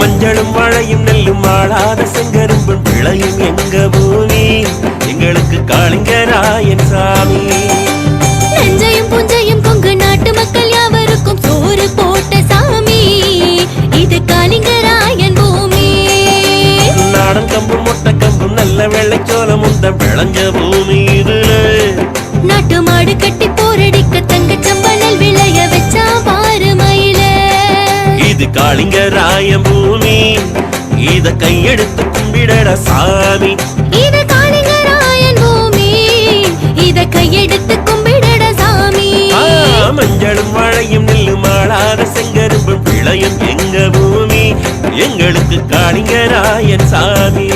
மஞ்சளும் மழையும் நெல்லும் ஆளாத செங்கரும்பும் விளையும் எங்க பூமி எங்களுக்கு காளிங்கராயன் சாமி. நஞ்சையும் புஞ்சையும் கொங்கு நாட்டு மக்கள் யாவருக்கும் சோறு போட்ட சாமி இது காளிங்கராயன் பூமி. நாடன் கம்பும் மொட்டை கம்பும் நல்ல வெள்ளைச்சோளம் உந்த விளைஞ்ச பூமி இதுல. நாட்டு மாடு கட்டி போரடிக்க தங்கச்சம்பளல் விளைய வச்சா பாரு மயில. இது காளிங்கராயன் பூமி இத கையெடுத்து கும்பிடட சாமி. இது காளிங்கராயன் பூமி இத கையெடுத்து கும்பிடட சாமி. மஞ்சளும் மழையும் நெல்லும் ஆளாத செங்கரும்பும் விளையும் எங்க பூமி எங்களுக்கு காளிங்கராயன் சாமி.